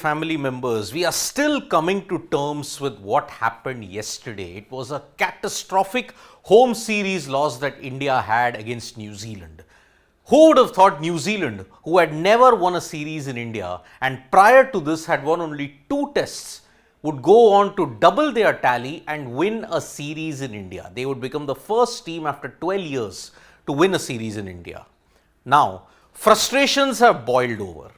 Family members, we are still coming to terms with what happened yesterday. It was a catastrophic home series loss that India had against New Zealand. Who would have thought New Zealand, who had never won a series in India and prior to this had won only 2 tests, would go on to double their tally and win a series in India. They would become the first team after 12 years to win a series in India. Now, frustrations have boiled over.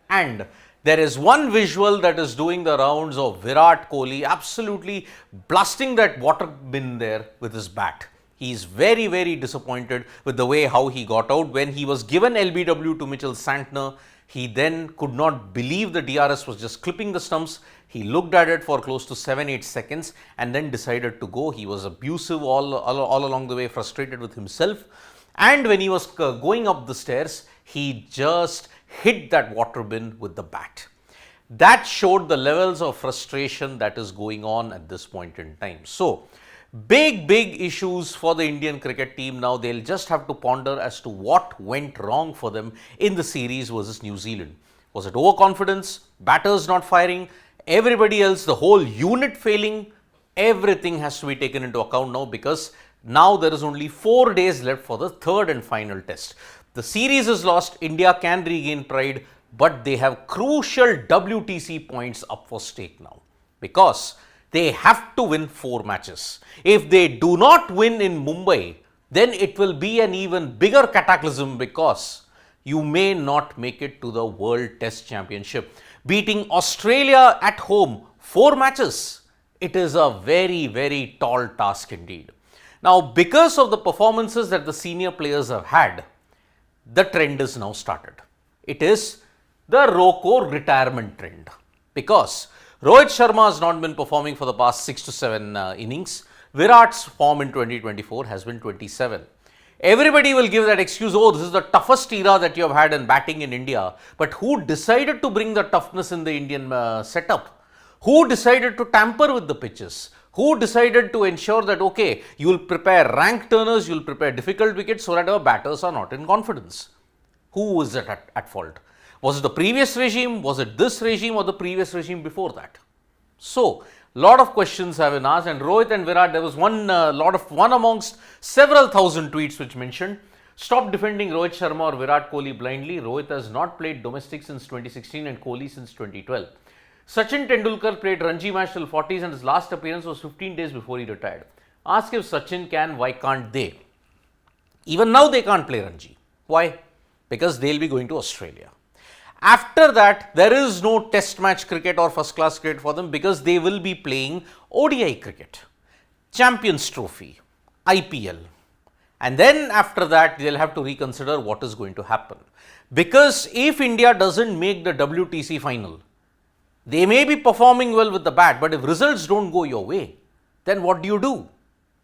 And there is one visual that is doing the rounds of Virat Kohli absolutely blasting that water bin there with his bat. He is very, very disappointed with the way how he got out. When he was given LBW to Mitchell Santner, he then could not believe the DRS was just clipping the stumps. He looked at it for close to 7-8 seconds and then decided to go. He was abusive all along the way, frustrated with himself. And when he was going up the stairs, he just hit that water bin with the bat. That showed the levels of frustration that is going on at this point in time. So, big issues for the Indian cricket team now. They'll just have to ponder as to what went wrong for them in the series versus New Zealand. Was it overconfidence, batters not firing, everybody else, the whole unit failing? Everything has to be taken into account now, because now there is only 4 days left for the third and final test. The series is lost, India can regain pride, but they have crucial WTC points up for stake now, because they have to win 4 matches. If they do not win in Mumbai, then it will be an even bigger cataclysm, because you may not make it to the World Test Championship. Beating Australia at home 4 matches, it is a very tall task indeed. Now, because of the performances that the senior players have had, the trend is now started. It is the Roko retirement trend, because Rohit Sharma has not been performing for the past 6 to 7 innings. Virat's form in 2024 has been 27. Everybody will give that excuse, oh, this is the toughest era that you have had in batting in India. But who decided to bring the toughness in the Indian setup? Who decided to tamper with the pitches? Who decided to ensure that, okay, you will prepare rank turners, you will prepare difficult wickets so that our batters are not in confidence? Who was at fault? Was it the previous regime? Was it this regime or the previous regime before that? So, lot of questions have been asked, and Rohit and Virat, there was one amongst several thousand tweets which mentioned, stop defending Rohit Sharma or Virat Kohli blindly. Rohit has not played domestic since 2016 and Kohli since 2012. Sachin Tendulkar played Ranji match till 40s and his last appearance was 15 days before he retired. Ask if Sachin can, why can't they? Even now they can't play Ranji. Why? Because they'll be going to Australia. After that, there is no test match cricket or first class cricket for them, because they will be playing ODI cricket, Champions Trophy, IPL. And then after that, they'll have to reconsider what is going to happen. Because if India doesn't make the WTC final, they may be performing well with the bat, but if results don't go your way, then what do you do?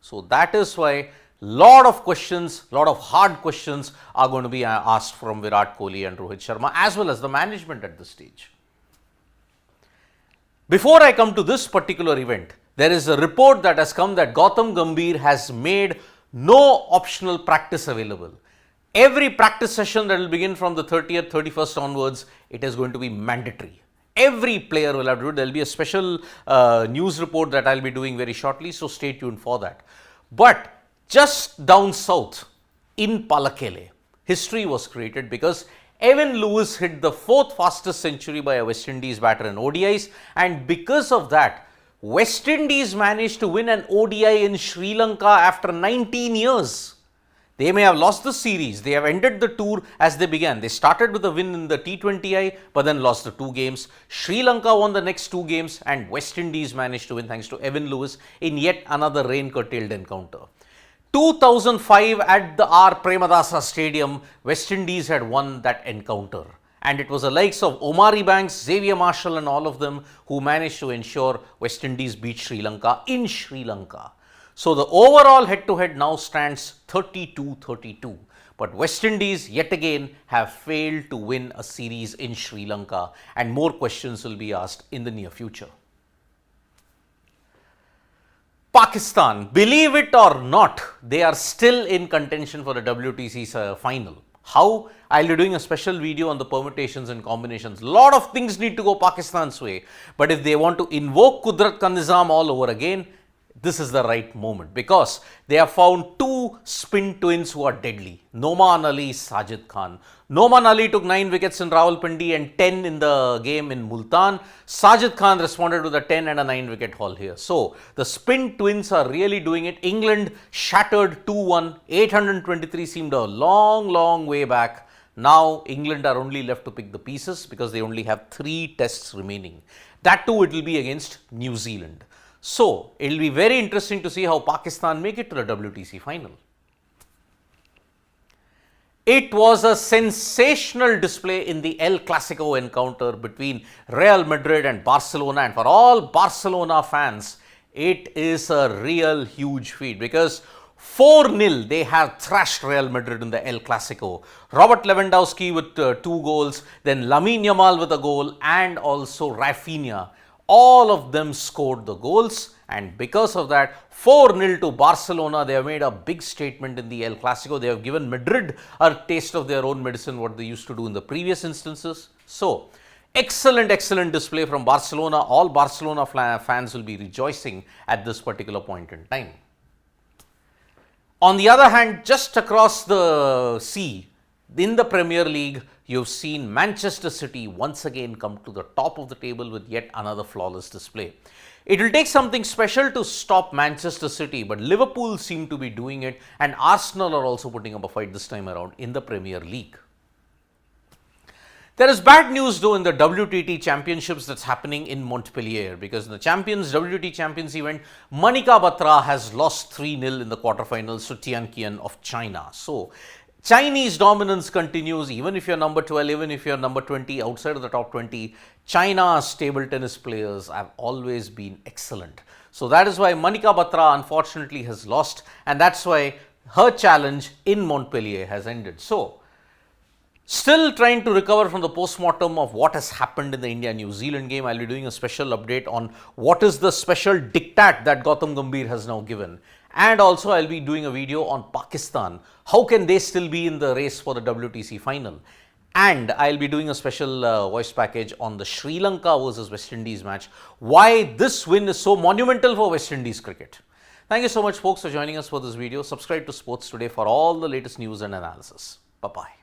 So that is why lot of questions, lot of hard questions are going to be asked from Virat Kohli and Rohit Sharma, as well as the management at this stage. Before I come to this particular event, there is a report that has come that Gautam Gambhir has made no optional practice available. Every practice session that will begin from the 30th, 31st onwards, it is going to be mandatory. Every player will have to do it. There will be a special news report that I will be doing very shortly, so stay tuned for that. But just down south in Palakele, history was created, because Evan Lewis hit the 4th fastest century by a West Indies batter in ODIs, and because of that, West Indies managed to win an ODI in Sri Lanka after 19 years. They may have lost the series, they have ended the tour as they began. They started with a win in the T20I, but then lost the 2 games. Sri Lanka won the next 2 games, and West Indies managed to win thanks to Evan Lewis in yet another rain-curtailed encounter. 2005 at the R. Premadasa Stadium, West Indies had won that encounter. And it was the likes of Omari Banks, Xavier Marshall and all of them who managed to ensure West Indies beat Sri Lanka in Sri Lanka. So the overall head-to-head now stands 32-32. But West Indies yet again have failed to win a series in Sri Lanka, and more questions will be asked in the near future. Pakistan, believe it or not, they are still in contention for the WTC final. How? I'll be doing a special video on the permutations and combinations. Lot of things need to go Pakistan's way. But if they want to invoke Kudrat ka Nizam all over again, this is the right moment, because they have found two spin twins who are deadly. Noman Ali, Sajid Khan. Noman Ali took 9 wickets in Rawalpindi and 10 in the game in Multan. Sajid Khan responded with a 10 and a 9 wicket haul here. So the spin twins are really doing it. England shattered 2-1. 823 seemed a long way back. Now England are only left to pick the pieces because they only have 3 tests remaining. That too, it will be against New Zealand. So, it will be very interesting to see how Pakistan make it to the WTC final. It was a sensational display in the El Clasico encounter between Real Madrid and Barcelona, and for all Barcelona fans, it is a real huge feat because 4-0 they have thrashed Real Madrid in the El Clasico. Robert Lewandowski with 2 goals, then Lamine Yamal with a goal, and also Rafinha. All of them scored the goals, and because of that, 4-0 to Barcelona. They have made a big statement in the El Clasico. They have given Madrid a taste of their own medicine, what they used to do in the previous instances. So, excellent display from Barcelona. All Barcelona fans will be rejoicing at this particular point in time. On the other hand, just across the sea, in the Premier League, you've seen Manchester City once again come to the top of the table with yet another flawless display. It will take something special to stop Manchester City, but Liverpool seem to be doing it, and Arsenal are also putting up a fight this time around in the Premier League. There is bad news though in the WTT Championships that's happening in Montpellier, because in the WTT Champions event, Manika Batra has lost 3-0 in the quarterfinals to Tianqian of China. So, Chinese dominance continues. Even if you're number 12, even if you're number 20, outside of the top 20, China's table tennis players have always been excellent. So that is why Manika Batra unfortunately has lost, and that's why her challenge in Montpellier has ended. So, still trying to recover from the post-mortem of what has happened in the India-New Zealand game. I'll be doing a special update on what is the special diktat that Gautam Gambhir has now given. And also, I'll be doing a video on Pakistan. How can they still be in the race for the WTC final? And I'll be doing a special voice package on the Sri Lanka versus West Indies match. Why this win is so monumental for West Indies cricket. Thank you so much, folks, for joining us for this video. Subscribe to Sports Today for all the latest news and analysis. Bye-bye.